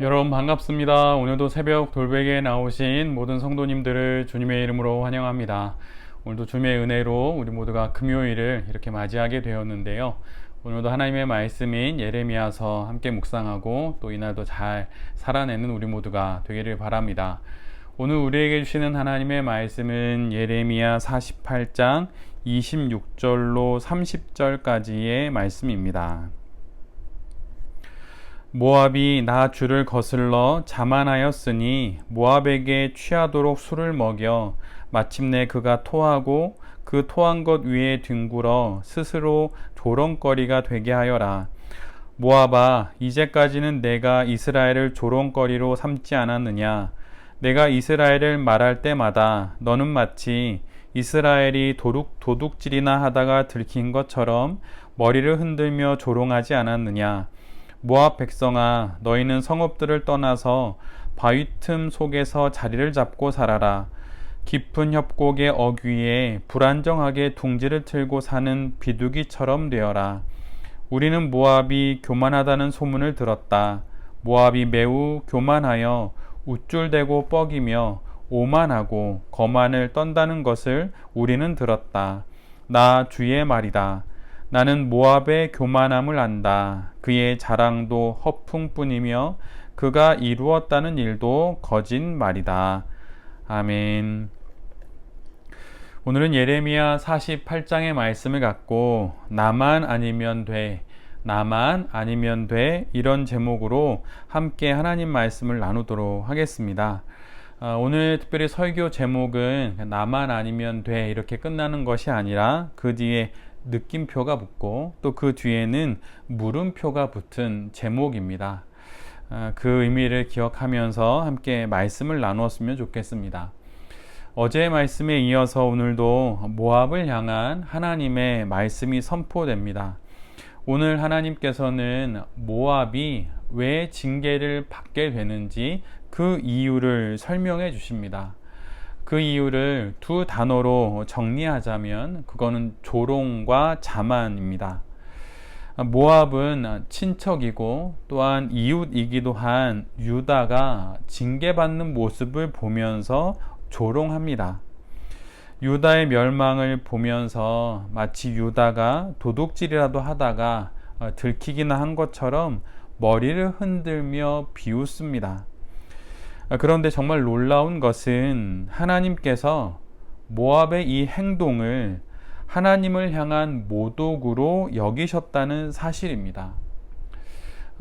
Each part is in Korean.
여러분 반갑습니다. 오늘도 새벽 돌베개에 나오신 모든 성도님들을 주님의 이름으로 환영합니다. 오늘도 주님의 은혜로 우리 모두가 금요일을 이렇게 맞이하게 되었는데요. 오늘도 하나님의 말씀인 예레미야서 함께 묵상하고 또 이날도 잘 살아내는 우리 모두가 되기를 바랍니다. 오늘 우리에게 주시는 하나님의 말씀은 예레미야 48장 26절로 30절까지의 말씀입니다. 모압이 나 주를 거슬러 자만하였으니 모압에게 취하도록 술을 먹여 마침내 그가 토하고 그 토한 것 위에 뒹굴어 스스로 조롱거리가 되게 하여라. 모압아, 이제까지는 내가 이스라엘을 조롱거리로 삼지 않았느냐? 내가 이스라엘을 말할 때마다 너는 마치 이스라엘이 도둑질이나 하다가 들킨 것처럼 머리를 흔들며 조롱하지 않았느냐? 모압 백성아, 너희는 성읍들을 떠나서 바위 틈 속에서 자리를 잡고 살아라. 깊은 협곡의 어귀에 불안정하게 둥지를 틀고 사는 비둘기처럼 되어라. 우리는 모압이 교만하다는 소문을 들었다. 모압이 매우 교만하여 우쭐대고 뻐기며 오만하고 거만을 떤다는 것을 우리는 들었다. 나 주의 말이다. 나는 모압의 교만함을 안다. 그의 자랑도 허풍뿐이며 그가 이루었다는 일도 거짓말이다. 아멘. 오늘은 예레미야 48장의 말씀을 갖고 나만 아니면 돼, 나만 아니면 돼, 이런 제목으로 함께 하나님 말씀을 나누도록 하겠습니다. 오늘 특별히 설교 제목은 나만 아니면 돼 이렇게 끝나는 것이 아니라 그 뒤에 느낌표가 붙고 또 그 뒤에는 물음표가 붙은 제목입니다. 그 의미를 기억하면서 함께 말씀을 나누었으면 좋겠습니다. 어제의 말씀에 이어서 오늘도 모압을 향한 하나님의 말씀이 선포됩니다. 오늘 하나님께서는 모압이 왜 징계를 받게 되는지 그 이유를 설명해 주십니다. 그 이유를 두 단어로 정리하자면 그거는 조롱과 자만입니다. 모압은 친척이고 또한 이웃이기도 한 유다가 징계받는 모습을 보면서 조롱합니다. 유다의 멸망을 보면서 마치 유다가 도둑질이라도 하다가 들키기나 한 것처럼 머리를 흔들며 비웃습니다. 그런데 정말 놀라운 것은 하나님께서 모압의 이 행동을 하나님을 향한 모독으로 여기셨다는 사실입니다.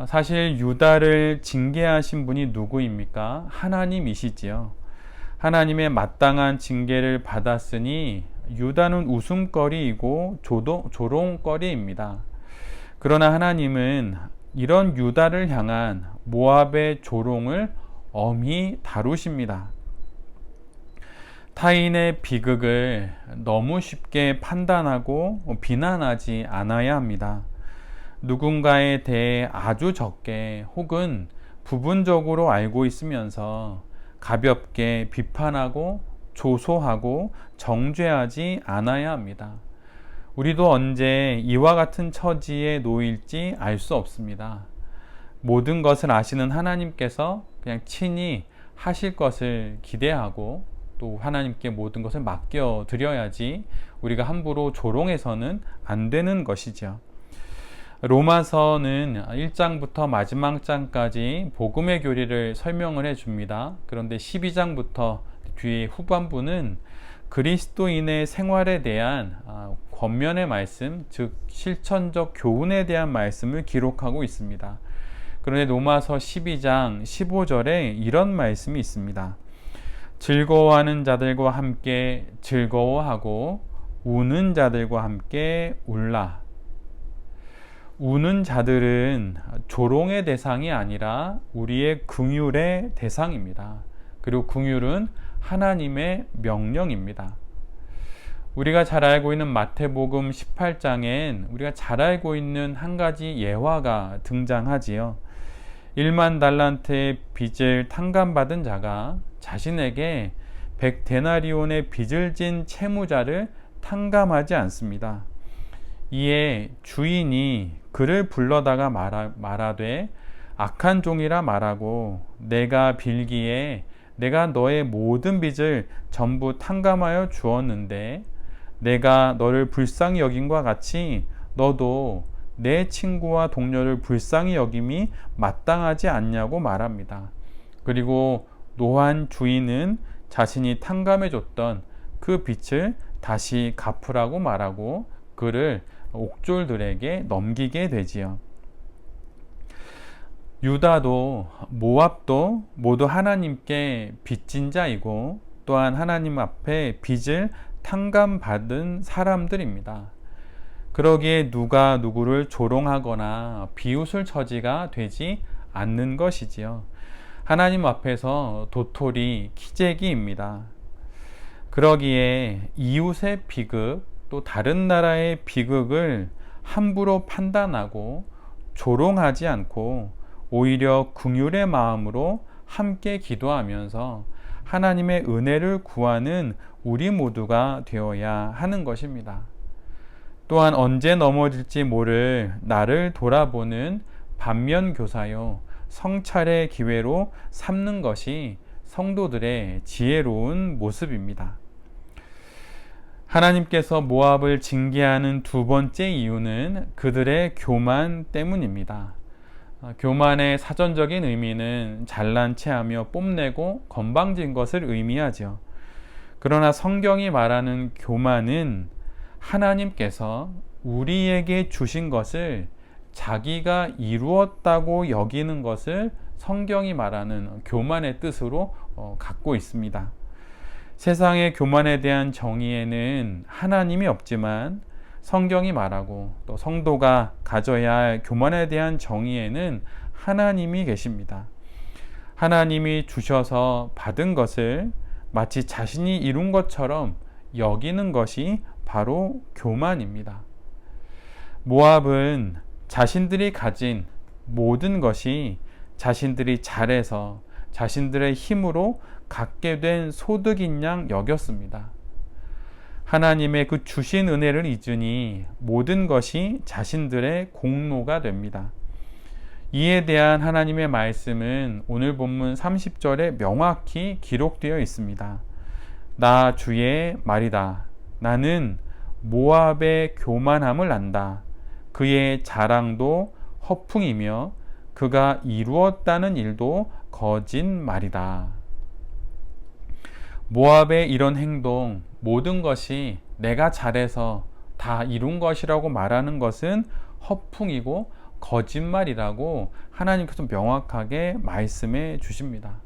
사실 유다를 징계하신 분이 누구입니까? 하나님이시지요. 하나님의 마땅한 징계를 받았으니 유다는 웃음거리이고 조롱거리입니다. 그러나 하나님은 이런 유다를 향한 모압의 조롱을 엄히 다루십니다. 타인의 비극을 너무 쉽게 판단하고 비난하지 않아야 합니다. 누군가에 대해 아주 적게 혹은 부분적으로 알고 있으면서 가볍게 비판하고 조소하고 정죄하지 않아야 합니다. 우리도 언제 이와 같은 처지에 놓일지 알 수 없습니다. 모든 것을 아시는 하나님께서 그냥 친히 하실 것을 기대하고 또 하나님께 모든 것을 맡겨 드려야지 우리가 함부로 조롱해서는 안 되는 것이죠. 로마서는 1장부터 마지막 장까지 복음의 교리를 설명을 해줍니다. 그런데 12장부터 뒤에 후반부는 그리스도인의 생활에 대한 권면의 말씀, 즉 실천적 교훈에 대한 말씀을 기록하고 있습니다. 그런데 로마서 12장 15절에 이런 말씀이 있습니다. 즐거워하는 자들과 함께 즐거워하고 우는 자들과 함께 울라. 우는 자들은 조롱의 대상이 아니라 우리의 긍휼의 대상입니다. 그리고 긍휼은 하나님의 명령입니다. 우리가 잘 알고 있는 마태복음 18장엔 우리가 잘 알고 있는 한 가지 예화가 등장하지요. 1만 달란트의 빚을 탕감받은 자가 자신에게 100데나리온의 빚을 진 채무자를 탕감하지 않습니다. 이에 주인이 그를 불러다가 말하되 악한 종이라 말하고 내가 빌기에 내가 너의 모든 빚을 전부 탕감하여 주었는데 내가 너를 불쌍히 여김과 같이 너도 내 친구와 동료를 불쌍히 여김이 마땅하지 않냐고 말합니다. 그리고 노한 주인은 자신이 탕감해 줬던 그 빚을 다시 갚으라고 말하고 그를 옥졸들에게 넘기게 되지요. 유다도 모압도 모두 하나님께 빚진 자이고 또한 하나님 앞에 빚을 탕감받은 사람들입니다. 그러기에 누가 누구를 조롱하거나 비웃을 처지가 되지 않는 것이지요. 하나님 앞에서 도토리 키재기입니다. 그러기에 이웃의 비극 또 다른 나라의 비극을 함부로 판단하고 조롱하지 않고 오히려 긍휼의 마음으로 함께 기도하면서 하나님의 은혜를 구하는 우리 모두가 되어야 하는 것입니다. 또한 언제 넘어질지 모를 나를 돌아보는 반면교사요 성찰의 기회로 삼는 것이 성도들의 지혜로운 모습입니다. 하나님께서 모압을 징계하는 두 번째 이유는 그들의 교만 때문입니다. 교만의 사전적인 의미는 잘난 체하며 뽐내고 건방진 것을 의미하죠. 그러나 성경이 말하는 교만은 하나님께서 우리에게 주신 것을 자기가 이루었다고 여기는 것을 성경이 말하는 교만의 뜻으로 갖고 있습니다. 세상의 교만에 대한 정의에는 하나님이 없지만 성경이 말하고 또 성도가 가져야 할 교만에 대한 정의에는 하나님이 계십니다. 하나님이 주셔서 받은 것을 마치 자신이 이룬 것처럼 여기는 것이 바로 교만입니다. 모압은 자신들이 가진 모든 것이 자신들이 잘해서 자신들의 힘으로 갖게 된 소득인 양 여겼습니다. 하나님의 그 주신 은혜를 잊으니 모든 것이 자신들의 공로가 됩니다. 이에 대한 하나님의 말씀은 오늘 본문 30절에 명확히 기록되어 있습니다. 나 주의 말이다. 나는 모압의 교만함을 안다. 그의 자랑도 허풍이며 그가 이루었다는 일도 거짓말이다. 모압의 이런 행동, 모든 것이 내가 잘해서 다 이룬 것이라고 말하는 것은 허풍이고 거짓말이라고 하나님께서 명확하게 말씀해 주십니다.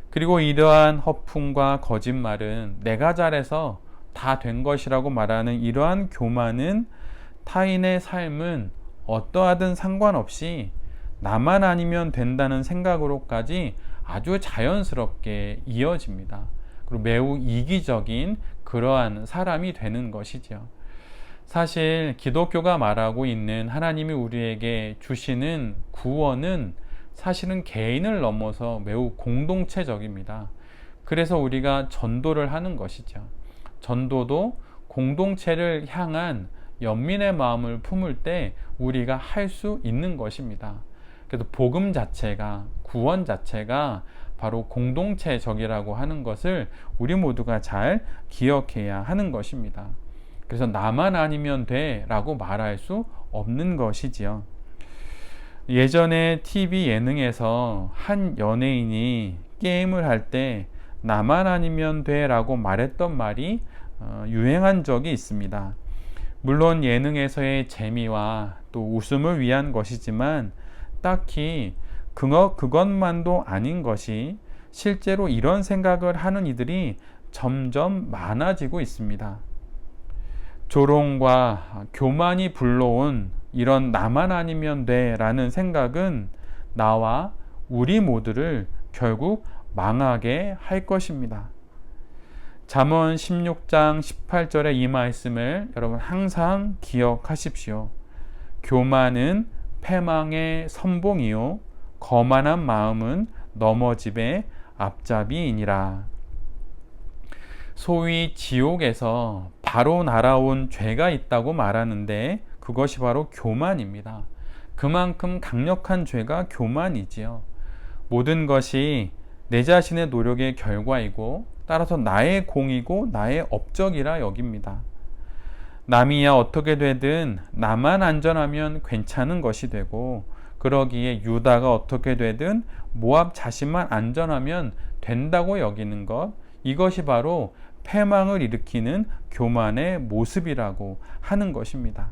그리고 이러한 허풍과 거짓말은 내가 잘해서 다 된 것이라고 말하는 이러한 교만은 타인의 삶은 어떠하든 상관없이 나만 아니면 된다는 생각으로까지 아주 자연스럽게 이어집니다. 그리고 매우 이기적인 그러한 사람이 되는 것이죠. 사실 기독교가 말하고 있는 하나님이 우리에게 주시는 구원은 사실은 개인을 넘어서 매우 공동체적입니다. 그래서 우리가 전도를 하는 것이죠. 전도도 공동체를 향한 연민의 마음을 품을 때 우리가 할 수 있는 것입니다. 그래서 복음 자체가, 구원 자체가 바로 공동체적이라고 하는 것을 우리 모두가 잘 기억해야 하는 것입니다. 그래서 나만 아니면 돼 라고 말할 수 없는 것이지요. 예전에 TV 예능에서 한 연예인이 게임을 할 때 나만 아니면 돼 라고 말했던 말이 유행한 적이 있습니다. 물론 예능에서의 재미와 또 웃음을 위한 것이지만 딱히 그것만도 아닌 것이 실제로 이런 생각을 하는 이들이 점점 많아지고 있습니다. 조롱과 교만이 불러온 이런 나만 아니면 돼 라는 생각은 나와 우리 모두를 결국 망하게 할 것입니다. 잠언 16장 18절의 이 말씀을 여러분 항상 기억하십시오. 교만은 패망의 선봉이요 거만한 마음은 넘어짐의 앞잡이이니라. 소위 지옥에서 바로 날아온 죄가 있다고 말하는데 그것이 바로 교만입니다. 그만큼 강력한 죄가 교만이지요. 모든 것이 내 자신의 노력의 결과이고 따라서 나의 공이고 나의 업적이라 여깁니다. 남이야 어떻게 되든 나만 안전하면 괜찮은 것이 되고, 그러기에 유다가 어떻게 되든 모압 자신만 안전하면 된다고 여기는 것, 이것이 바로 패망을 일으키는 교만의 모습이라고 하는 것입니다.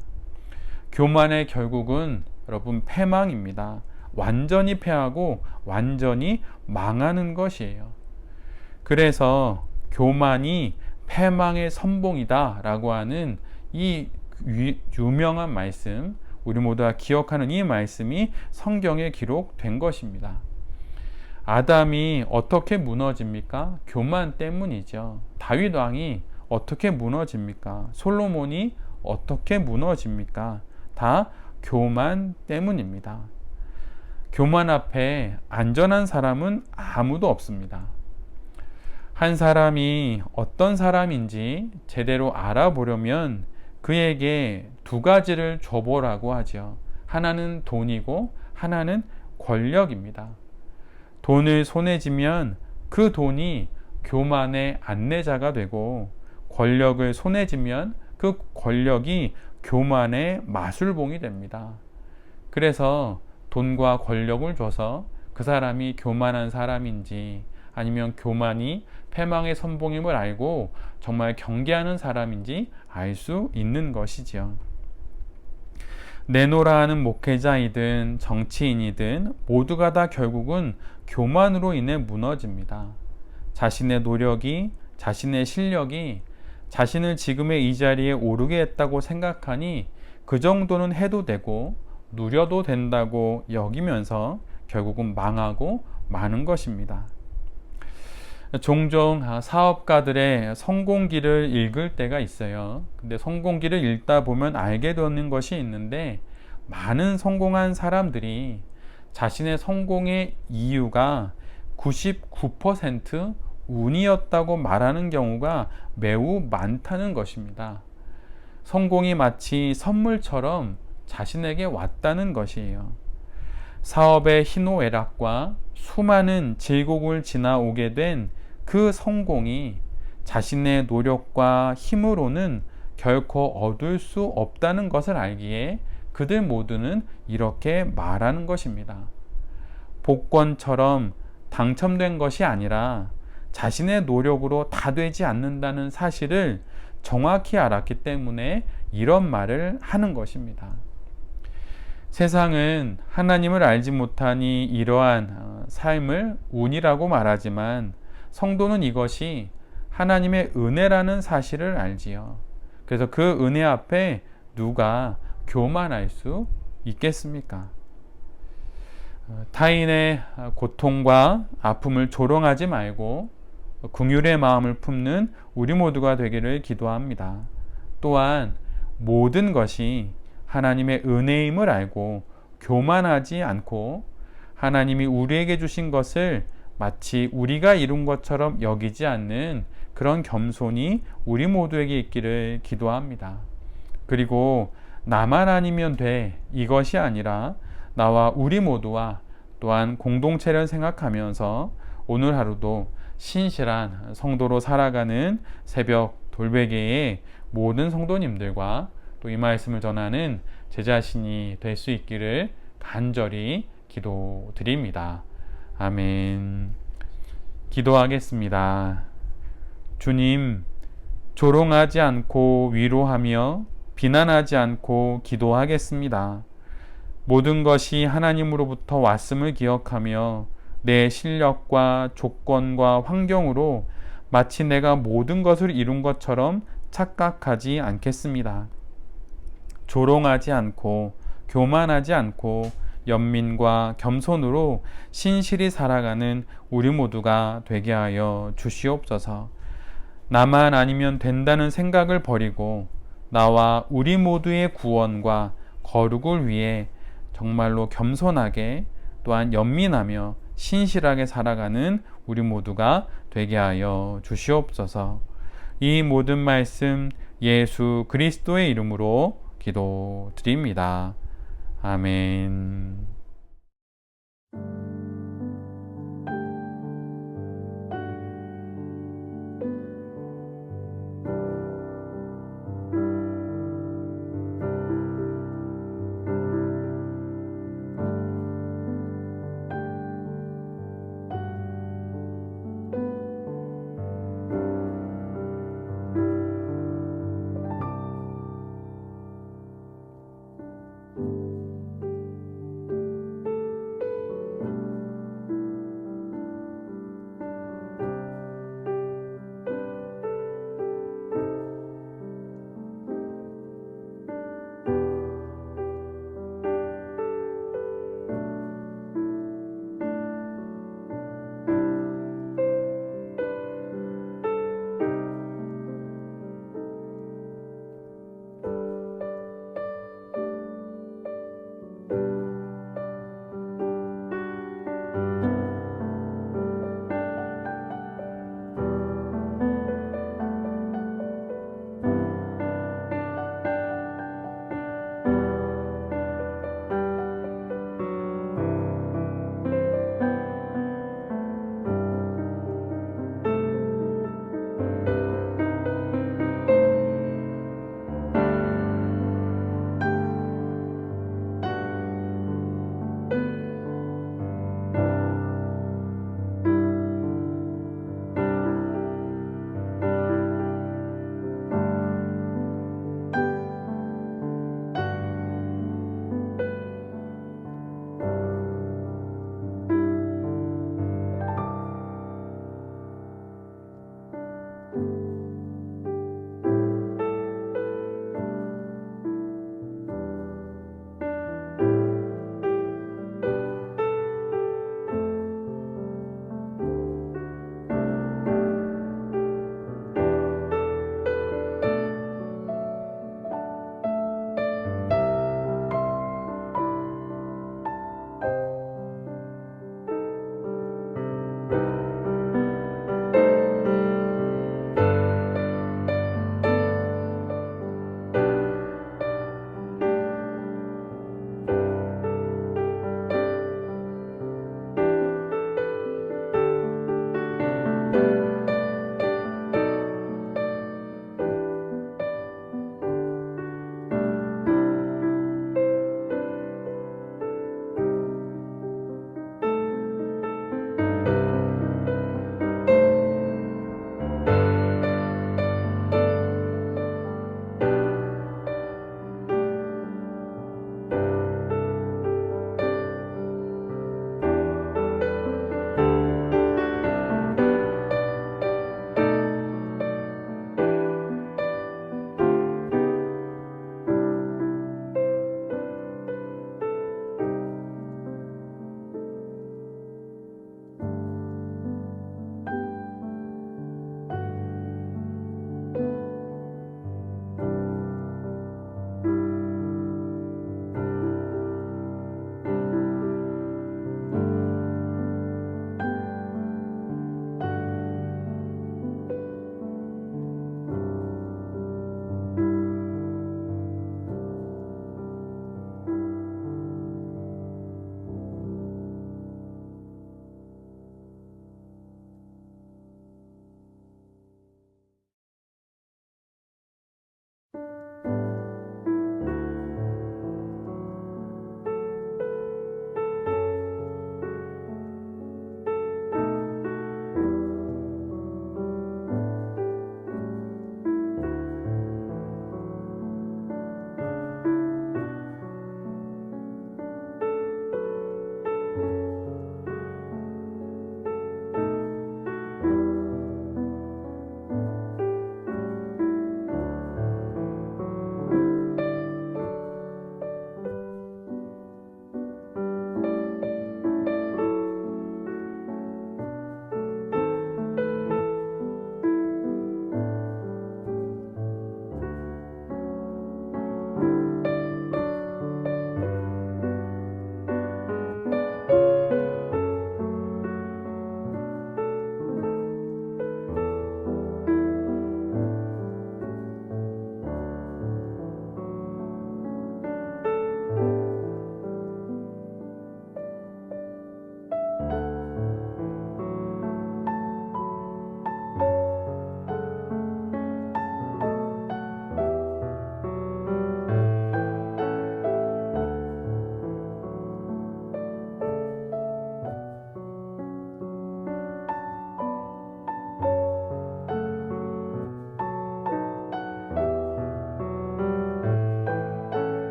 교만의 결국은 여러분 패망입니다. 완전히 패하고 완전히 망하는 것이에요. 그래서 교만이 패망의 선봉이다 라고 하는 이 유명한 말씀, 우리 모두가 기억하는 이 말씀이 성경에 기록된 것입니다. 아담이 어떻게 무너집니까? 교만 때문이죠. 다윗 왕이 어떻게 무너집니까? 솔로몬이 어떻게 무너집니까? 다 교만 때문입니다. 교만 앞에 안전한 사람은 아무도 없습니다. 한 사람이 어떤 사람인지 제대로 알아보려면 그에게 두 가지를 줘보라고 하죠. 하나는 돈이고 하나는 권력입니다. 돈을 손에 쥐면 그 돈이 교만의 안내자가 되고, 권력을 손에 쥐면 그 권력이 교만의 마술봉이 됩니다. 그래서 돈과 권력을 줘서 그 사람이 교만한 사람인지 아니면 교만이 패망의 선봉임을 알고 정말 경계하는 사람인지 알 수 있는 것이지요. 내노라 하는 목회자이든 정치인이든 모두가 다 결국은 교만으로 인해 무너집니다. 자신의 노력이, 자신의 실력이 자신을 지금의 이 자리에 오르게 했다고 생각하니 그 정도는 해도 되고 누려도 된다고 여기면서 결국은 망하고 마는 것입니다. 종종 사업가들의 성공기를 읽을 때가 있어요. 근데 성공기를 읽다 보면 알게 되는 것이 있는데, 많은 성공한 사람들이 자신의 성공의 이유가 99% 운이었다고 말하는 경우가 매우 많다는 것입니다. 성공이 마치 선물처럼 자신에게 왔다는 것이에요. 사업의 희노애락과 수많은 질곡을 지나오게 된 그 성공이 자신의 노력과 힘으로는 결코 얻을 수 없다는 것을 알기에 그들 모두는 이렇게 말하는 것입니다. 복권처럼 당첨된 것이 아니라 자신의 노력으로 다 되지 않는다는 사실을 정확히 알았기 때문에 이런 말을 하는 것입니다. 세상은 하나님을 알지 못하니 이러한 삶을 운이라고 말하지만, 성도는 이것이 하나님의 은혜라는 사실을 알지요. 그래서 그 은혜 앞에 누가 교만할 수 있겠습니까? 타인의 고통과 아픔을 조롱하지 말고 긍휼의 마음을 품는 우리 모두가 되기를 기도합니다. 또한 모든 것이 하나님의 은혜임을 알고 교만하지 않고 하나님이 우리에게 주신 것을 마치 우리가 이룬 것처럼 여기지 않는 그런 겸손이 우리 모두에게 있기를 기도합니다. 그리고 나만 아니면 돼, 이것이 아니라 나와 우리 모두와 또한 공동체를 생각하면서 오늘 하루도 신실한 성도로 살아가는 새벽 돌베개의 모든 성도님들과 또 이 말씀을 전하는 제 자신이 될 수 있기를 간절히 기도드립니다. 아멘. 기도하겠습니다. 주님, 조롱하지 않고 위로하며 비난하지 않고 기도하겠습니다. 모든 것이 하나님으로부터 왔음을 기억하며 내 실력과 조건과 환경으로 마치 내가 모든 것을 이룬 것처럼 착각하지 않겠습니다. 조롱하지 않고 교만하지 않고 연민과 겸손으로 신실히 살아가는 우리 모두가 되게 하여 주시옵소서. 나만 아니면 된다는 생각을 버리고 나와 우리 모두의 구원과 거룩을 위해 정말로 겸손하게 또한 연민하며 신실하게 살아가는 우리 모두가 되게 하여 주시옵소서. 이 모든 말씀 예수 그리스도의 이름으로 기도드립니다. 아멘.